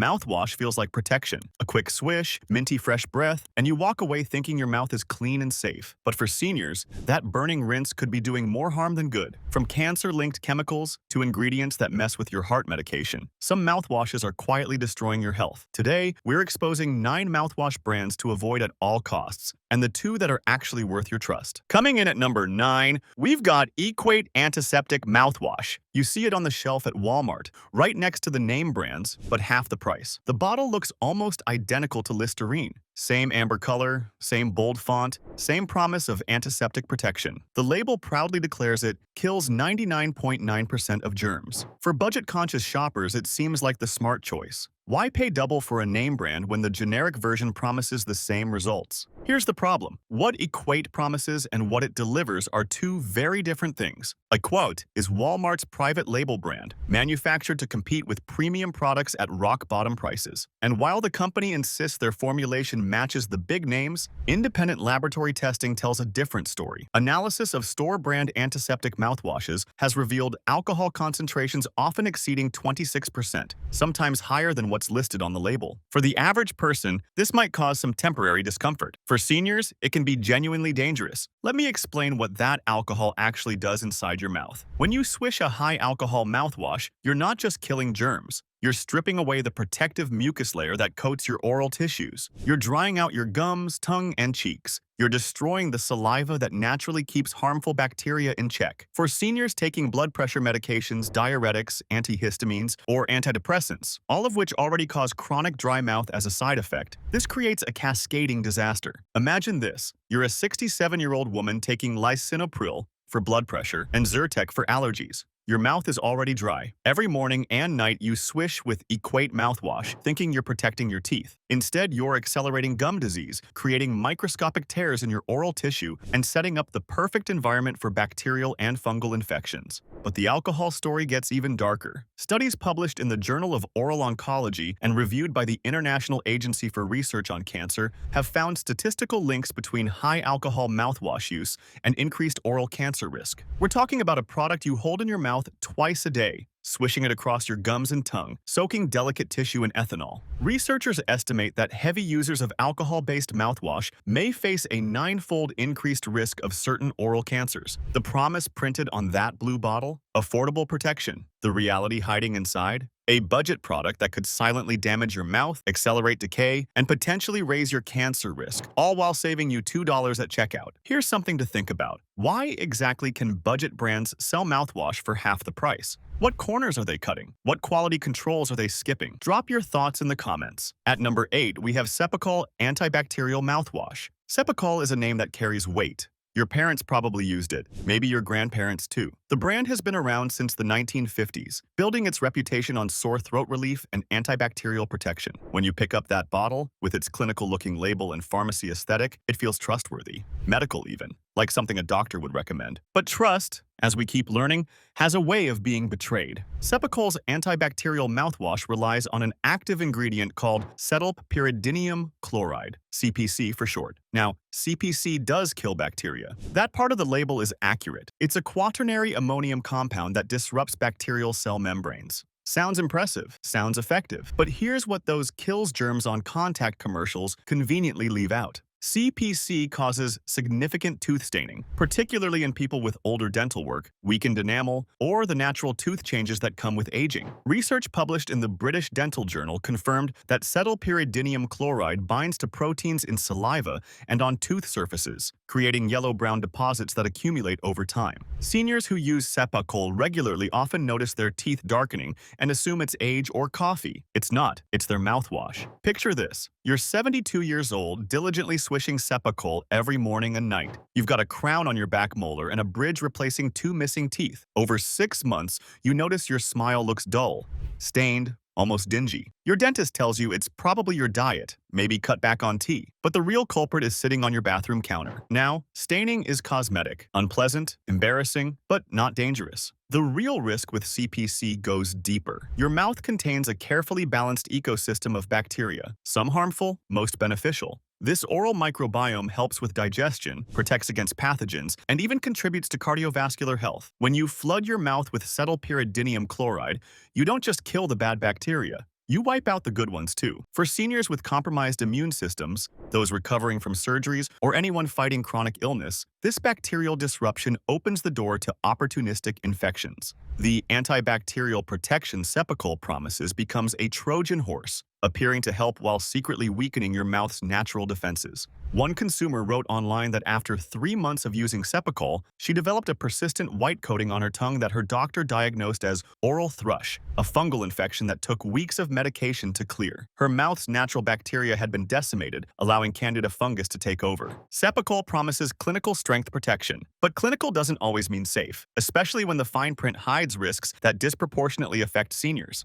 Mouthwash feels like protection. A quick swish, minty fresh breath, and you walk away thinking your mouth is clean and safe. But for seniors, that burning rinse could be doing more harm than good. From cancer-linked chemicals to ingredients that mess with your heart medication, some mouthwashes are quietly destroying your health. Today, we're exposing 9 mouthwash brands to avoid at all costs, and the 2 that are actually worth your trust. Coming in at number 9, we've got Equate Antiseptic Mouthwash. You see it on the shelf at Walmart, right next to the name brands, but half the price. The bottle looks almost identical to Listerine. Same amber color, same bold font, same promise of antiseptic protection. The label proudly declares it kills 99.9% of germs. For budget-conscious shoppers, it seems like the smart choice. Why pay double for a name brand when the generic version promises the same results? Here's the problem. What Equate promises and what it delivers are 2 very different things. Equate is Walmart's private label brand, manufactured to compete with premium products at rock-bottom prices. And while the company insists their formulation matches the big names, independent laboratory testing tells a different story. Analysis of store-brand antiseptic mouthwashes has revealed alcohol concentrations often exceeding 26%, sometimes higher than what's listed on the label. For the average person, this might cause some temporary discomfort. For seniors, it can be genuinely dangerous. Let me explain what that alcohol actually does inside your mouth. When you swish a high-alcohol mouthwash, you're not just killing germs. You're stripping away the protective mucus layer that coats your oral tissues. You're drying out your gums, tongue, and cheeks. You're destroying the saliva that naturally keeps harmful bacteria in check. For seniors taking blood pressure medications, diuretics, antihistamines, or antidepressants, all of which already cause chronic dry mouth as a side effect, this creates a cascading disaster. Imagine this. You're a 67-year-old woman taking lisinopril for blood pressure and Zyrtec for allergies. Your mouth is already dry. Every morning and night you swish with Equate mouthwash, thinking you're protecting your teeth. Instead, you're accelerating gum disease, creating microscopic tears in your oral tissue, and setting up the perfect environment for bacterial and fungal infections. But the alcohol story gets even darker. Studies published in the Journal of Oral Oncology and reviewed by the International Agency for Research on Cancer have found statistical links between high alcohol mouthwash use and increased oral cancer risk. We're talking about a product you hold in your mouth twice a day, swishing it across your gums and tongue, soaking delicate tissue in ethanol. Researchers estimate that heavy users of alcohol-based mouthwash may face a 9-fold increased risk of certain oral cancers. The promise printed on that blue bottle? Affordable protection. The reality hiding inside? A budget product that could silently damage your mouth, accelerate decay, and potentially raise your cancer risk, all while saving you $2 at checkout. Here's something to think about. Why exactly can budget brands sell mouthwash for half the price? What corners are they cutting? What quality controls are they skipping? Drop your thoughts in the comments. At number 8, we have Cepacol Antibacterial Mouthwash. Cepacol is a name that carries weight. Your parents probably used it, maybe your grandparents too. The brand has been around since the 1950s, building its reputation on sore throat relief and antibacterial protection. When you pick up that bottle, with its clinical-looking label and pharmacy aesthetic, it feels trustworthy, medical even, like something a doctor would recommend. But trust, as we keep learning, has a way of being betrayed. Cepacol's antibacterial mouthwash relies on an active ingredient called cetylpyridinium chloride, CPC for short. Now, CPC does kill bacteria. That part of the label is accurate. It's a quaternary ammonium compound that disrupts bacterial cell membranes. Sounds impressive, sounds effective, but here's what those kills germs on contact commercials conveniently leave out. CPC causes significant tooth staining, particularly in people with older dental work, weakened enamel, or the natural tooth changes that come with aging. Research published in the British Dental Journal confirmed that cetylpyridinium chloride binds to proteins in saliva and on tooth surfaces, creating yellow-brown deposits that accumulate over time. Seniors who use Cepacol regularly often notice their teeth darkening and assume it's age or coffee. It's not, it's their mouthwash. Picture this. You're 72 years old, diligently swishing Cepacol every morning and night. You've got a crown on your back molar and a bridge replacing 2 missing teeth. Over 6 months, you notice your smile looks dull, stained, almost dingy. Your dentist tells you it's probably your diet, maybe cut back on tea. But the real culprit is sitting on your bathroom counter. Now, staining is cosmetic, unpleasant, embarrassing, but not dangerous. The real risk with CPC goes deeper. Your mouth contains a carefully balanced ecosystem of bacteria, some harmful, most beneficial. This oral microbiome helps with digestion, protects against pathogens, and even contributes to cardiovascular health. When you flood your mouth with cetylpyridinium chloride, you don't just kill the bad bacteria, you wipe out the good ones too. For seniors with compromised immune systems, those recovering from surgeries, or anyone fighting chronic illness, this bacterial disruption opens the door to opportunistic infections. The antibacterial protection Cepacol promises becomes a Trojan horse, appearing to help while secretly weakening your mouth's natural defenses. One consumer wrote online that after 3 months of using Cepacol, she developed a persistent white coating on her tongue that her doctor diagnosed as oral thrush, a fungal infection that took weeks of medication to clear. Her mouth's natural bacteria had been decimated, allowing Candida fungus to take over. Cepacol promises clinical strength protection, but clinical doesn't always mean safe, especially when the fine print hides risks that disproportionately affect seniors.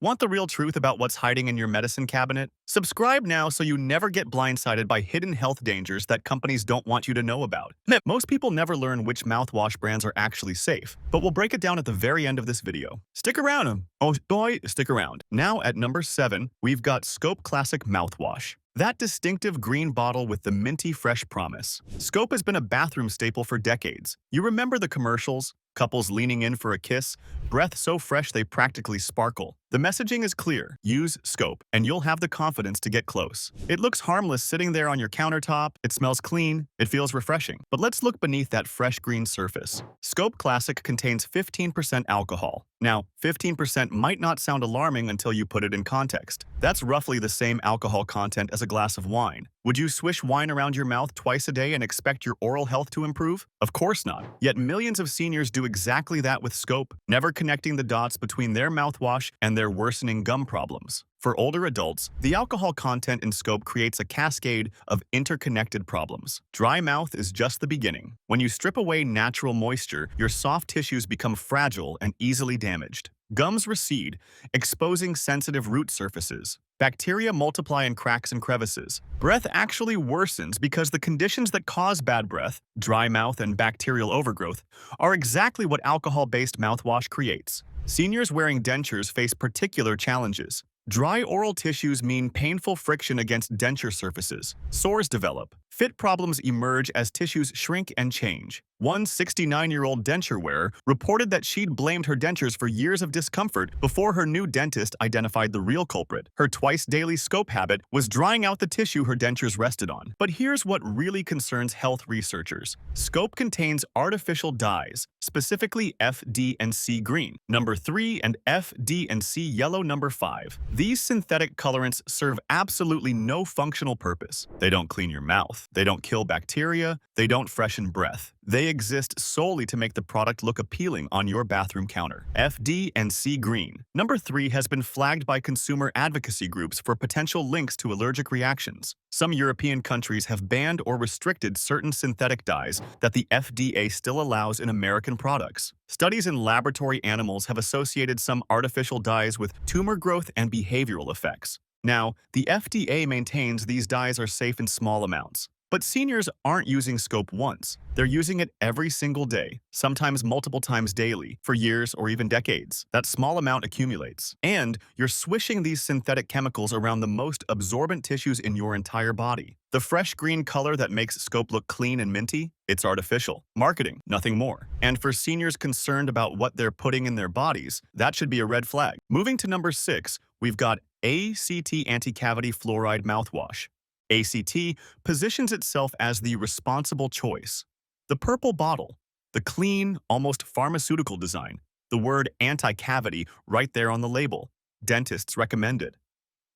Want the real truth about what's hiding in your medicine cabinet? Subscribe now so you never get blindsided by hidden health dangers that companies don't want you to know about. Most people never learn which mouthwash brands are actually safe, but we'll break it down at the very end of this video. Stick around. Oh boy, stick around. Now at number 7, we've got Scope Classic Mouthwash. That distinctive green bottle with the minty fresh promise. Scope has been a bathroom staple for decades. You remember the commercials? Couples leaning in for a kiss, breath so fresh they practically sparkle. The messaging is clear. Use Scope, and you'll have the confidence to get close. It looks harmless sitting there on your countertop, it smells clean, it feels refreshing. But let's look beneath that fresh green surface. Scope Classic contains 15% alcohol. Now, 15% might not sound alarming until you put it in context. That's roughly the same alcohol content as a glass of wine. Would you swish wine around your mouth twice a day and expect your oral health to improve? Of course not. Yet millions of seniors do exactly that with Scope, never connecting the dots between their mouthwash and their worsening gum problems. For older adults, the alcohol content in Scope creates a cascade of interconnected problems. Dry mouth is just the beginning. When you strip away natural moisture, your soft tissues become fragile and easily damaged. Gums recede, exposing sensitive root surfaces. Bacteria multiply in cracks and crevices. Breath actually worsens because the conditions that cause bad breath, dry mouth and bacterial overgrowth, are exactly what alcohol-based mouthwash creates. Seniors wearing dentures face particular challenges. Dry oral tissues mean painful friction against denture surfaces. Sores develop. Fit problems emerge as tissues shrink and change. One 69-year-old denture wearer reported that she'd blamed her dentures for years of discomfort before her new dentist identified the real culprit. Her twice-daily Scope habit was drying out the tissue her dentures rested on. But here's what really concerns health researchers. Scope contains artificial dyes, specifically F, D, and C green, number 3, and F, D, and C yellow, number 5. These synthetic colorants serve absolutely no functional purpose. They don't clean your mouth. They don't kill bacteria. They don't freshen breath. They exist solely to make the product look appealing on your bathroom counter. FD and C green. Number 3 has been flagged by consumer advocacy groups for potential links to allergic reactions. Some European countries have banned or restricted certain synthetic dyes that the FDA still allows in American products. Studies in laboratory animals have associated some artificial dyes with tumor growth and behavioral effects. Now, the FDA maintains these dyes are safe in small amounts. But seniors aren't using Scope once. They're using it every single day, sometimes multiple times daily, for years or even decades. That small amount accumulates. And you're swishing these synthetic chemicals around the most absorbent tissues in your entire body. The fresh green color that makes Scope look clean and minty? It's artificial. Marketing, nothing more. And for seniors concerned about what they're putting in their bodies, that should be a red flag. Moving to number 6, we've got ACT Anti-Cavity Fluoride Mouthwash. ACT positions itself as the responsible choice. The purple bottle, the clean, almost pharmaceutical design, the word anti-cavity right there on the label. Dentists recommend it.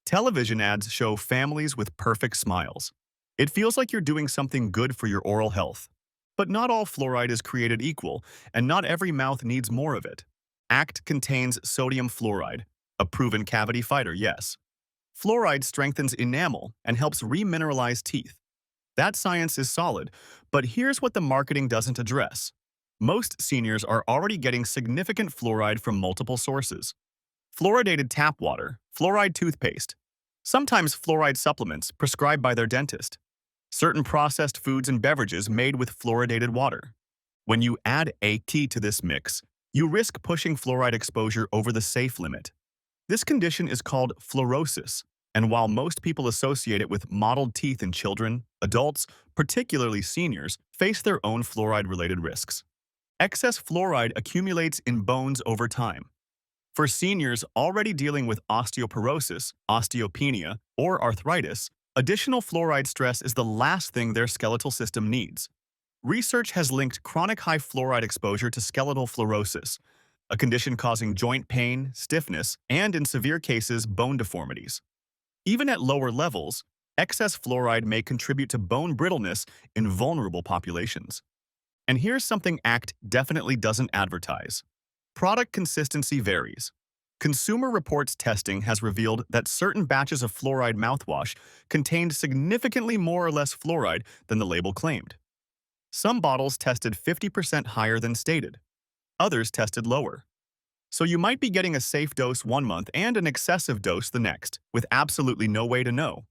Television ads show families with perfect smiles. It feels like you're doing something good for your oral health. But not all fluoride is created equal, and not every mouth needs more of it. ACT contains sodium fluoride, a proven cavity fighter, yes. Fluoride strengthens enamel and helps remineralize teeth. That science is solid, but here's what the marketing doesn't address. Most seniors are already getting significant fluoride from multiple sources. Fluoridated tap water, fluoride toothpaste, sometimes fluoride supplements prescribed by their dentist, certain processed foods and beverages made with fluoridated water. When you add ACT to this mix, you risk pushing fluoride exposure over the safe limit. This condition is called fluorosis, and while most people associate it with mottled teeth in children, adults, particularly seniors, face their own fluoride-related risks. Excess fluoride accumulates in bones over time. For seniors already dealing with osteoporosis, osteopenia, or arthritis, additional fluoride stress is the last thing their skeletal system needs. Research has linked chronic high fluoride exposure to skeletal fluorosis, a condition causing joint pain, stiffness, and in severe cases, bone deformities. Even at lower levels, excess fluoride may contribute to bone brittleness in vulnerable populations. And here's something ACT definitely doesn't advertise. Product consistency varies. Consumer Reports testing has revealed that certain batches of fluoride mouthwash contained significantly more or less fluoride than the label claimed. Some bottles tested 50% higher than stated. Others tested lower. So you might be getting a safe dose one month and an excessive dose the next, with absolutely no way to know.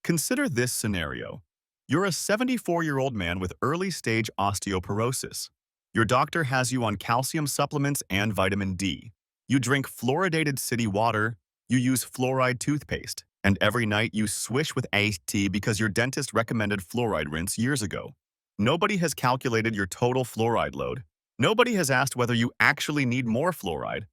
Consider this scenario. You're a 74-year-old man with early-stage osteoporosis. Your doctor has you on calcium supplements and vitamin D. You drink fluoridated city water, you use fluoride toothpaste, and every night you swish with iced tea because your dentist recommended fluoride rinse years ago. Nobody has calculated your total fluoride load. Nobody has asked whether you actually need more fluoride.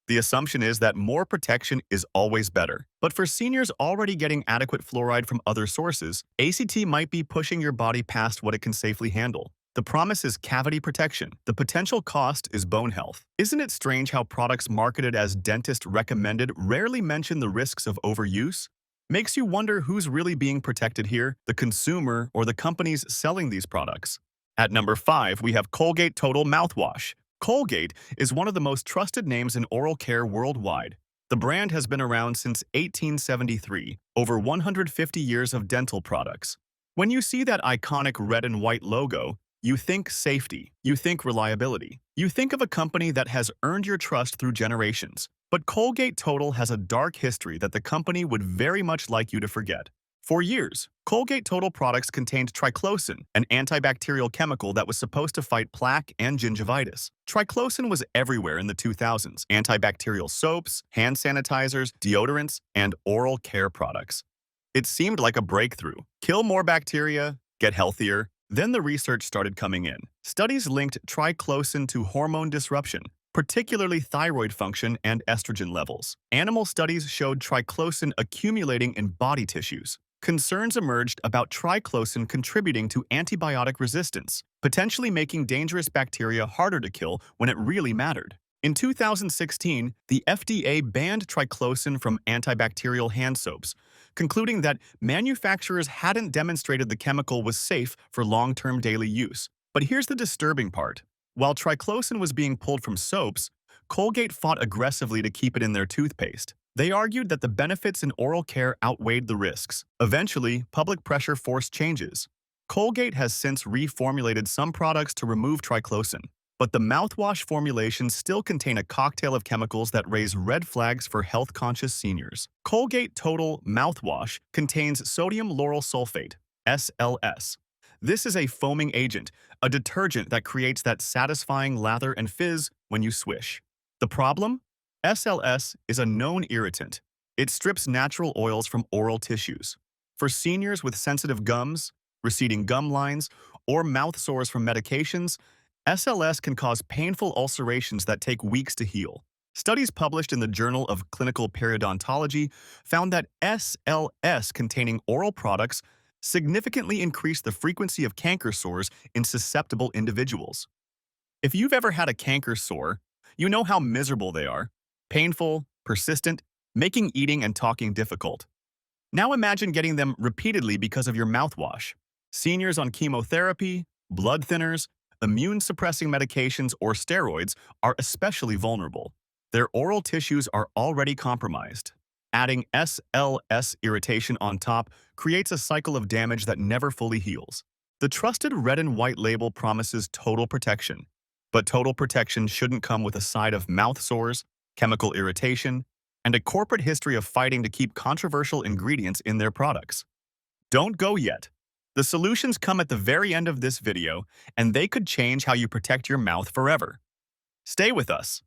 The assumption is that more protection is always better. But for seniors already getting adequate fluoride from other sources, ACT might be pushing your body past what it can safely handle. The promise is cavity protection. The potential cost is bone health. Isn't it strange how products marketed as dentist recommended rarely mention the risks of overuse? Makes you wonder who's really being protected here, the consumer or the companies selling these products. At number 5, we have Colgate Total Mouthwash. Colgate is one of the most trusted names in oral care worldwide. The brand has been around since 1873, over 150 years of dental products. When you see that iconic red and white logo, you think safety, you think reliability, you think of a company that has earned your trust through generations. But Colgate Total has a dark history that the company would very much like you to forget. For years, Colgate Total products contained triclosan, an antibacterial chemical that was supposed to fight plaque and gingivitis. Triclosan was everywhere in the 2000s: antibacterial soaps, hand sanitizers, deodorants, and oral care products. It seemed like a breakthrough. Kill more bacteria, get healthier. Then the research started coming in. Studies linked triclosan to hormone disruption, particularly thyroid function and estrogen levels. Animal studies showed triclosan accumulating in body tissues. Concerns emerged about triclosan contributing to antibiotic resistance, potentially making dangerous bacteria harder to kill when it really mattered. In 2016, the FDA banned triclosan from antibacterial hand soaps, concluding that manufacturers hadn't demonstrated the chemical was safe for long-term daily use. But here's the disturbing part. While triclosan was being pulled from soaps, Colgate fought aggressively to keep it in their toothpaste. They argued that the benefits in oral care outweighed the risks. Eventually, public pressure forced changes. Colgate has since reformulated some products to remove triclosan, but the mouthwash formulations still contain a cocktail of chemicals that raise red flags for health-conscious seniors. Colgate Total Mouthwash contains sodium lauryl sulfate, SLS. This is a foaming agent, a detergent that creates that satisfying lather and fizz when you swish. The problem? SLS is a known irritant. It strips natural oils from oral tissues. For seniors with sensitive gums, receding gum lines, or mouth sores from medications, SLS can cause painful ulcerations that take weeks to heal. Studies published in the Journal of Clinical Periodontology found that SLS-containing oral products significantly increase the frequency of canker sores in susceptible individuals. If you've ever had a canker sore, you know how miserable they are. Painful, persistent, making eating and talking difficult. Now imagine getting them repeatedly because of your mouthwash. Seniors on chemotherapy, blood thinners, immune-suppressing medications, or steroids are especially vulnerable. Their oral tissues are already compromised. Adding SLS irritation on top creates a cycle of damage that never fully heals. The trusted red and white label promises total protection, but total protection shouldn't come with a side of mouth sores, chemical irritation, and a corporate history of fighting to keep controversial ingredients in their products. Don't go yet. The solutions come at the very end of this video, and they could change how you protect your mouth forever. Stay with us.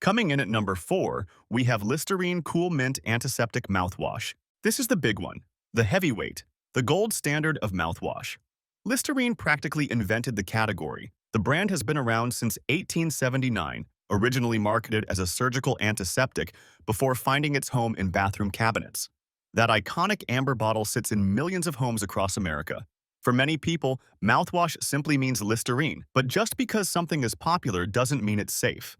Coming in at number 4, we have Listerine Cool Mint Antiseptic Mouthwash. This is the big one, the heavyweight, the gold standard of mouthwash. Listerine practically invented the category. The brand has been around since 1879, originally marketed as a surgical antiseptic before finding its home in bathroom cabinets. That iconic amber bottle sits in millions of homes across America. For many people, mouthwash simply means Listerine, but just because something is popular doesn't mean it's safe.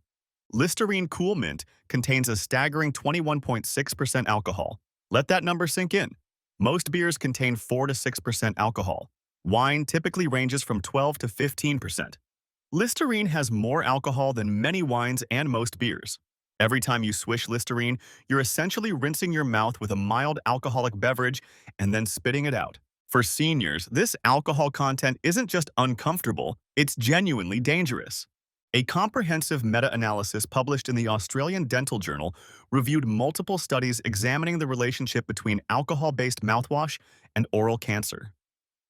Listerine Cool Mint contains a staggering 21.6% alcohol. Let that number sink in. Most beers contain 4 to 6% alcohol. Wine typically ranges from 12 to 15%. Listerine has more alcohol than many wines and most beers. Every time you swish Listerine, you're essentially rinsing your mouth with a mild alcoholic beverage and then spitting it out. For seniors, this alcohol content isn't just uncomfortable, it's genuinely dangerous. A comprehensive meta-analysis published in the Australian Dental Journal reviewed multiple studies examining the relationship between alcohol-based mouthwash and oral cancer.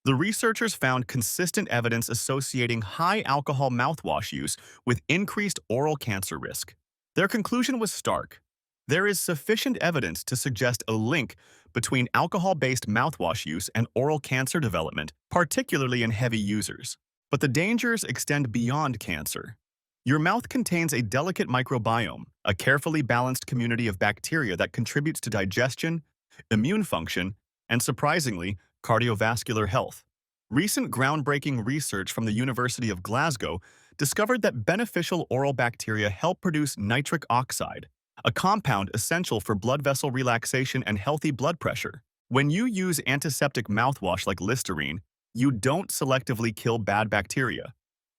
The researchers found consistent evidence associating high alcohol mouthwash use with increased oral cancer risk. Their conclusion was stark. There is sufficient evidence to suggest a link between alcohol-based mouthwash use and oral cancer development, particularly in heavy users. But the dangers extend beyond cancer. Your mouth contains a delicate microbiome, a carefully balanced community of bacteria that contributes to digestion, immune function, and surprisingly, cardiovascular health. Recent groundbreaking research from the University of Glasgow discovered that beneficial oral bacteria help produce nitric oxide, a compound essential for blood vessel relaxation and healthy blood pressure. When you use antiseptic mouthwash like Listerine, you don't selectively kill bad bacteria.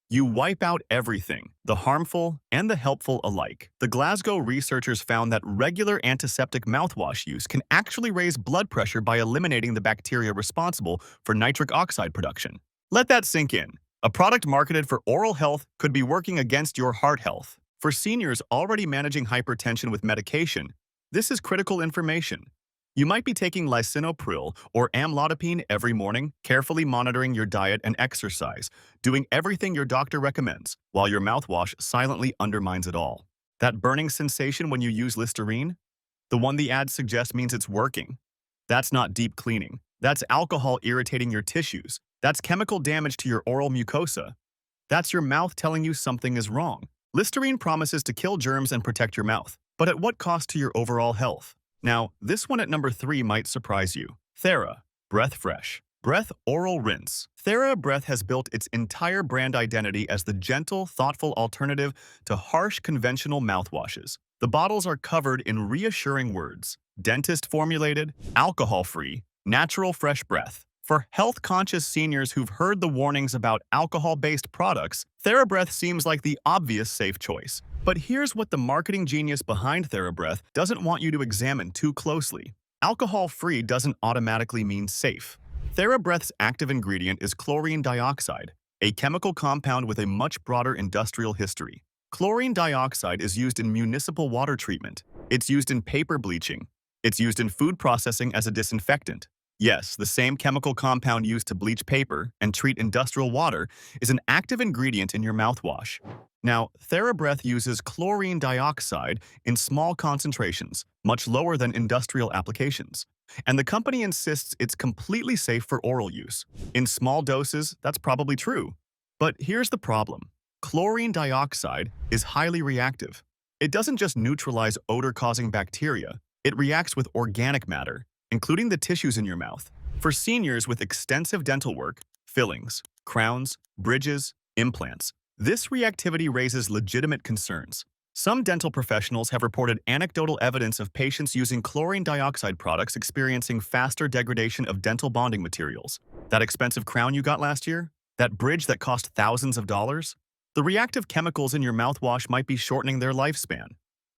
You wipe out everything, the harmful and the helpful alike. The Glasgow researchers found that regular antiseptic mouthwash use can actually raise blood pressure by eliminating the bacteria responsible for nitric oxide production. Let that sink in. A product marketed for oral health could be working against your heart health. For seniors already managing hypertension with medication, this is critical information. You might be taking lisinopril or amlodipine every morning, carefully monitoring your diet and exercise, doing everything your doctor recommends, while your mouthwash silently undermines it all. That burning sensation when you use Listerine? The one the ads suggest means it's working. That's not deep cleaning. That's alcohol irritating your tissues. That's chemical damage to your oral mucosa. That's your mouth telling you something is wrong. Listerine promises to kill germs and protect your mouth, but at what cost to your overall health? Now, this one at number 3 might surprise you. Thera Breath Fresh Breath Oral Rinse. Thera Breath has built its entire brand identity as the gentle, thoughtful alternative to harsh, conventional mouthwashes. The bottles are covered in reassuring words: dentist-formulated, alcohol-free, natural fresh breath. For health-conscious seniors who've heard the warnings about alcohol-based products, TheraBreath seems like the obvious safe choice. But here's what the marketing genius behind TheraBreath doesn't want you to examine too closely. Alcohol-free doesn't automatically mean safe. TheraBreath's active ingredient is chlorine dioxide, a chemical compound with a much broader industrial history. Chlorine dioxide is used in municipal water treatment. It's used in paper bleaching. It's used in food processing as a disinfectant. Yes, the same chemical compound used to bleach paper and treat industrial water is an active ingredient in your mouthwash. Now, TheraBreath uses chlorine dioxide in small concentrations, much lower than industrial applications. And the company insists it's completely safe for oral use. In small doses, that's probably true. But here's the problem. Chlorine dioxide is highly reactive. It doesn't just neutralize odor-causing bacteria, it reacts with organic matter, including the tissues in your mouth. For seniors with extensive dental work, fillings, crowns, bridges, implants, this reactivity raises legitimate concerns. Some dental professionals have reported anecdotal evidence of patients using chlorine dioxide products experiencing faster degradation of dental bonding materials. That expensive crown you got last year? That bridge that cost thousands of dollars? The reactive chemicals in your mouthwash might be shortening their lifespan.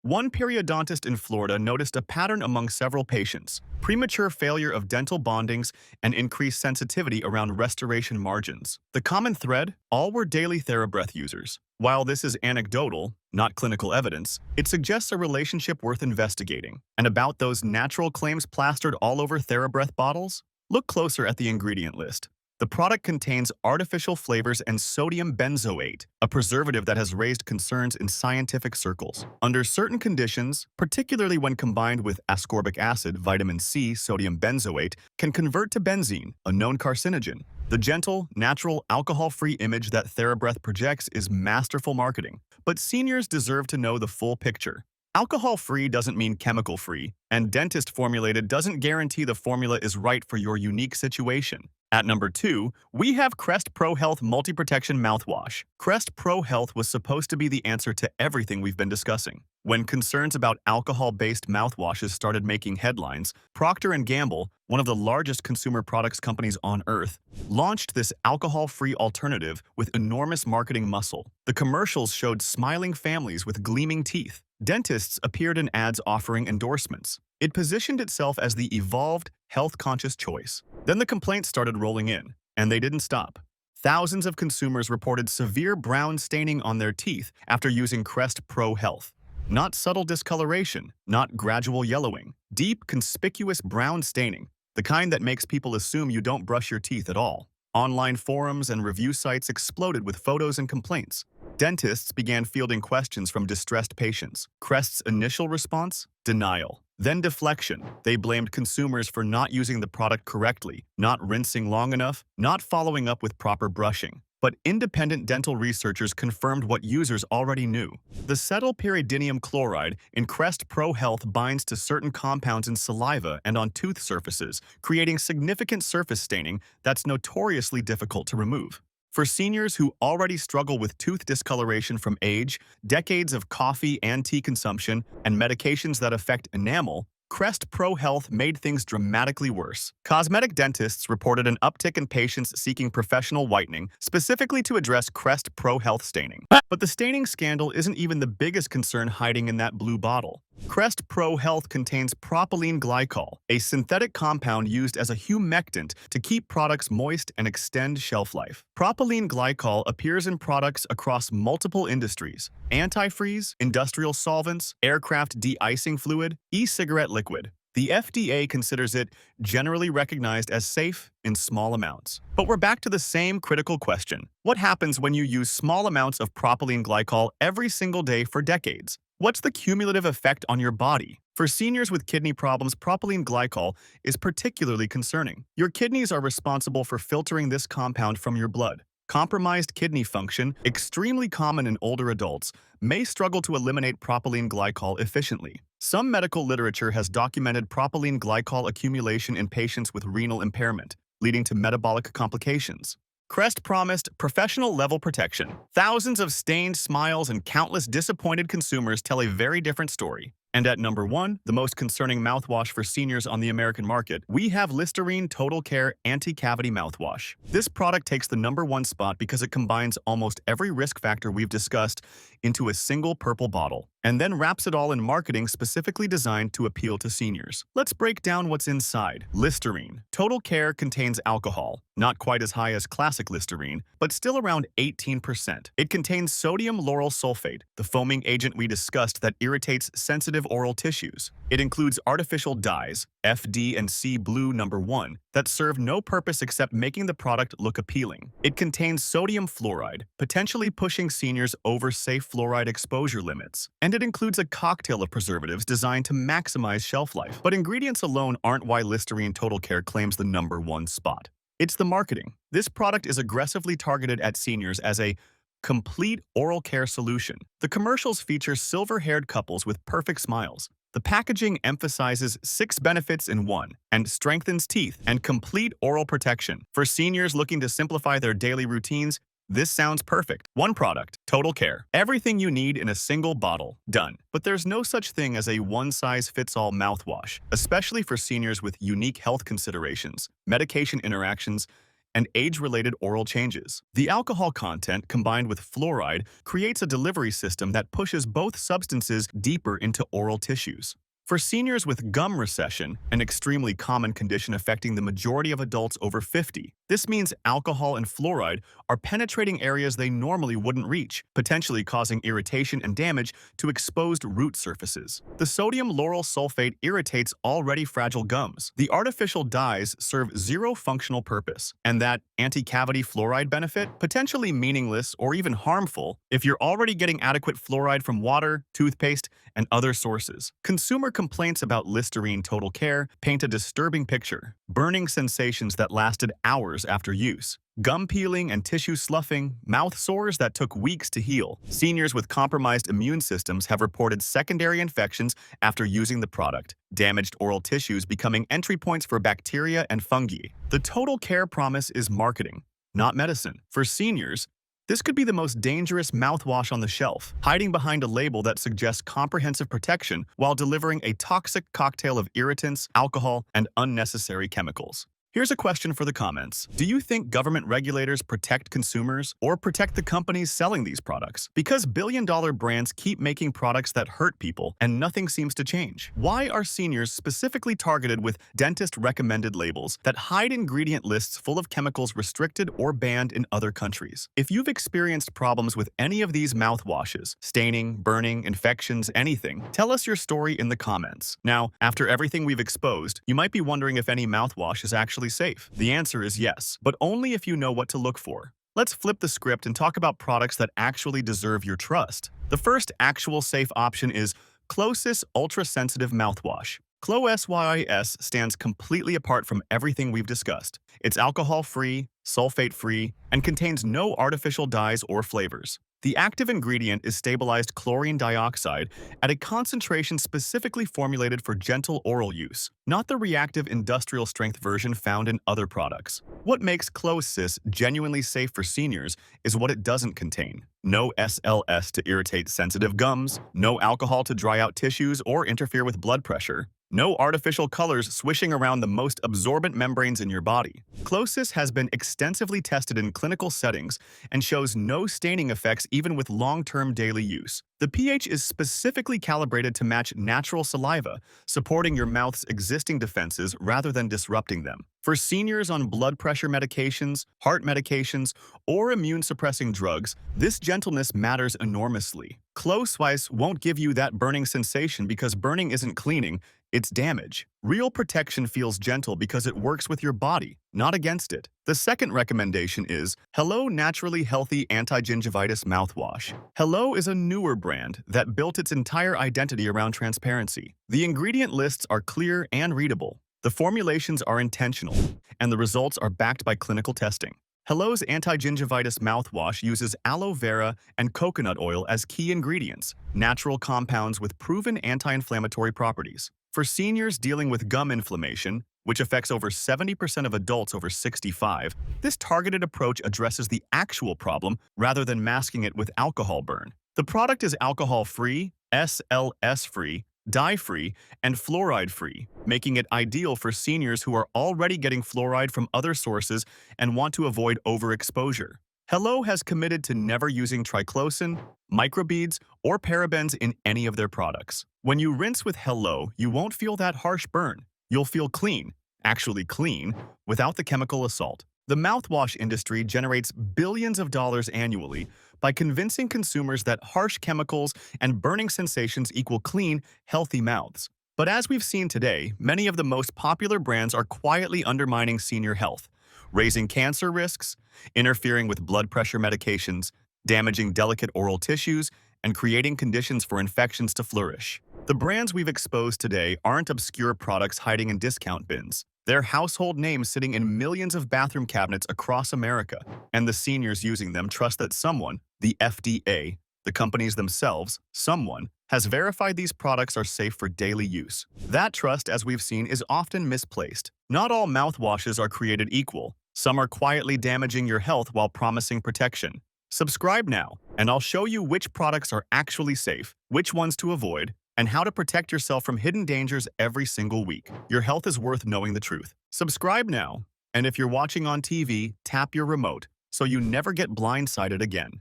One periodontist in Florida noticed a pattern among several patients: premature failure of dental bondings and increased sensitivity around restoration margins. The common thread? All were daily TheraBreath users. While this is anecdotal, not clinical evidence, it suggests a relationship worth investigating. And about those natural claims plastered all over TheraBreath bottles? Look closer at the ingredient list. The product contains artificial flavors and sodium benzoate, a preservative that has raised concerns in scientific circles. Under certain conditions, particularly when combined with ascorbic acid, vitamin C, sodium benzoate can convert to benzene, a known carcinogen. The gentle, natural, alcohol-free image that TheraBreath projects is masterful marketing. But seniors deserve to know the full picture. Alcohol-free doesn't mean chemical-free, and dentist-formulated doesn't guarantee the formula is right for your unique situation. At number 2, we have Crest Pro Health Multi-Protection Mouthwash. Crest Pro Health was supposed to be the answer to everything we've been discussing. When concerns about alcohol-based mouthwashes started making headlines, Procter & Gamble, one of the largest consumer products companies on Earth, launched this alcohol-free alternative with enormous marketing muscle. The commercials showed smiling families with gleaming teeth. Dentists appeared in ads offering endorsements. It positioned itself as the evolved, health-conscious choice. Then the complaints started rolling in, and they didn't stop. Thousands of consumers reported severe brown staining on their teeth after using Crest Pro Health. Not subtle discoloration, not gradual yellowing. Deep, conspicuous brown staining, the kind that makes people assume you don't brush your teeth at all. Online forums and review sites exploded with photos and complaints. Dentists began fielding questions from distressed patients. Crest's initial response? Denial. Then deflection. They blamed consumers for not using the product correctly, not rinsing long enough, not following up with proper brushing. But independent dental researchers confirmed what users already knew. The cetylpyridinium chloride in Crest Pro Health binds to certain compounds in saliva and on tooth surfaces, creating significant surface staining that's notoriously difficult to remove. For seniors who already struggle with tooth discoloration from age, decades of coffee and tea consumption, and medications that affect enamel, Crest Pro Health made things dramatically worse. Cosmetic dentists reported an uptick in patients seeking professional whitening, specifically to address Crest Pro Health staining. But the staining scandal isn't even the biggest concern hiding in that blue bottle. Crest Pro Health contains propylene glycol, a synthetic compound used as a humectant to keep products moist and extend shelf life. Propylene glycol appears in products across multiple industries: antifreeze, industrial solvents, aircraft de-icing fluid, e-cigarette liquid. The FDA considers it generally recognized as safe in small amounts. But we're back to the same critical question. What happens when you use small amounts of propylene glycol every single day for decades? What's the cumulative effect on your body? For seniors with kidney problems, propylene glycol is particularly concerning. Your kidneys are responsible for filtering this compound from your blood. Compromised kidney function, extremely common in older adults, may struggle to eliminate propylene glycol efficiently. Some medical literature has documented propylene glycol accumulation in patients with renal impairment, leading to metabolic complications. Crest promised professional-level protection. Thousands of stained smiles and countless disappointed consumers tell a very different story. And at number 1, the most concerning mouthwash for seniors on the American market, we have Listerine Total Care Anti-Cavity Mouthwash. This product takes the number 1 spot because it combines almost every risk factor we've discussed into a single purple bottle, and then wraps it all in marketing specifically designed to appeal to seniors. Let's break down what's inside. Listerine Total Care contains alcohol, not quite as high as classic Listerine, but still around 18%. It contains sodium lauryl sulfate, the foaming agent we discussed that irritates sensitive oral tissues. It includes artificial dyes, FD and C Blue number 1, that serve no purpose except making the product look appealing. It contains sodium fluoride, potentially pushing seniors over safe fluoride exposure limits. And it includes a cocktail of preservatives designed to maximize shelf life. But ingredients alone aren't why Listerine Total Care claims the number 1 spot. It's the marketing. This product is aggressively targeted at seniors as a complete oral care solution. The commercials feature silver-haired couples with perfect smiles. The packaging emphasizes 6 benefits in 1 and strengthens teeth and complete oral protection. For seniors looking to simplify their daily routines, this sounds perfect. 1 product, Total Care. Everything you need in a single bottle. Done. But there's no such thing as a one-size-fits-all mouthwash, especially for seniors with unique health considerations, medication interactions, and age-related oral changes. The alcohol content combined with fluoride creates a delivery system that pushes both substances deeper into oral tissues. For seniors with gum recession, an extremely common condition affecting the majority of adults over 50, this means alcohol and fluoride are penetrating areas they normally wouldn't reach, potentially causing irritation and damage to exposed root surfaces. The sodium lauryl sulfate irritates already fragile gums. The artificial dyes serve zero functional purpose, and that anti-cavity fluoride benefit, potentially meaningless or even harmful if you're already getting adequate fluoride from water, toothpaste, and other sources. Consumer complaints about Listerine Total Care paint a disturbing picture. Burning sensations that lasted hours hours after use. Gum peeling and tissue sloughing, mouth sores that took weeks to heal. Seniors with compromised immune systems have reported secondary infections after using the product, damaged oral tissues becoming entry points for bacteria and fungi. The total care promise is marketing, not medicine. For seniors, this could be the most dangerous mouthwash on the shelf, hiding behind a label that suggests comprehensive protection while delivering a toxic cocktail of irritants, alcohol, and unnecessary chemicals. Here's a question for the comments. Do you think government regulators protect consumers or protect the companies selling these products? Because billion-dollar brands keep making products that hurt people and nothing seems to change. Why are seniors specifically targeted with dentist-recommended labels that hide ingredient lists full of chemicals restricted or banned in other countries? If you've experienced problems with any of these mouthwashes, staining, burning, infections, anything, tell us your story in the comments. Now, after everything we've exposed, you might be wondering if any mouthwash is actually safe. The answer is yes, but only if you know what to look for. Let's flip the script and talk about products that actually deserve your trust. The first actual safe option is Closys Ultra Sensitive Mouthwash. Closys stands completely apart from everything we've discussed. It's alcohol-free, sulfate-free, and contains no artificial dyes or flavors. The active ingredient is stabilized chlorine dioxide at a concentration specifically formulated for gentle oral use, not the reactive industrial-strength version found in other products. What makes Closys genuinely safe for seniors is what it doesn't contain. No SLS to irritate sensitive gums, no alcohol to dry out tissues or interfere with blood pressure, no artificial colors swishing around the most absorbent membranes in your body. Closys has been extensively tested in clinical settings and shows no staining effects even with long-term daily use. The pH is specifically calibrated to match natural saliva, supporting your mouth's existing defenses rather than disrupting them. For seniors on blood pressure medications, heart medications, or immune-suppressing drugs, this gentleness matters enormously. Closys won't give you that burning sensation because burning isn't cleaning, it's damage. Real protection feels gentle because it works with your body, not against it. The second recommendation is Hello Naturally Healthy Anti-Gingivitis Mouthwash. Hello is a newer brand that built its entire identity around transparency. The ingredient lists are clear and readable. The formulations are intentional, and the results are backed by clinical testing. Hello's anti-gingivitis mouthwash uses aloe vera and coconut oil as key ingredients, natural compounds with proven anti-inflammatory properties. For seniors dealing with gum inflammation, which affects over 70% of adults over 65, this targeted approach addresses the actual problem rather than masking it with alcohol burn. The product is alcohol-free, SLS-free, dye-free, and fluoride-free, making it ideal for seniors who are already getting fluoride from other sources and want to avoid overexposure. Hello has committed to never using triclosan, microbeads, or parabens in any of their products. When you rinse with Hello, you won't feel that harsh burn. You'll feel clean, actually clean, without the chemical assault. The mouthwash industry generates billions of dollars annually by convincing consumers that harsh chemicals and burning sensations equal clean, healthy mouths. But as we've seen today, many of the most popular brands are quietly undermining senior health, raising cancer risks, interfering with blood pressure medications, damaging delicate oral tissues, and creating conditions for infections to flourish. The brands we've exposed today aren't obscure products hiding in discount bins. They're household names sitting in millions of bathroom cabinets across America, and the seniors using them trust that someone, the FDA, the companies themselves, someone, has verified these products are safe for daily use. That trust, as we've seen, is often misplaced. Not all mouthwashes are created equal. Some are quietly damaging your health while promising protection. Subscribe now, and I'll show you which products are actually safe, which ones to avoid, and how to protect yourself from hidden dangers every single week. Your health is worth knowing the truth. Subscribe now, and if you're watching on TV, tap your remote so you never get blindsided again.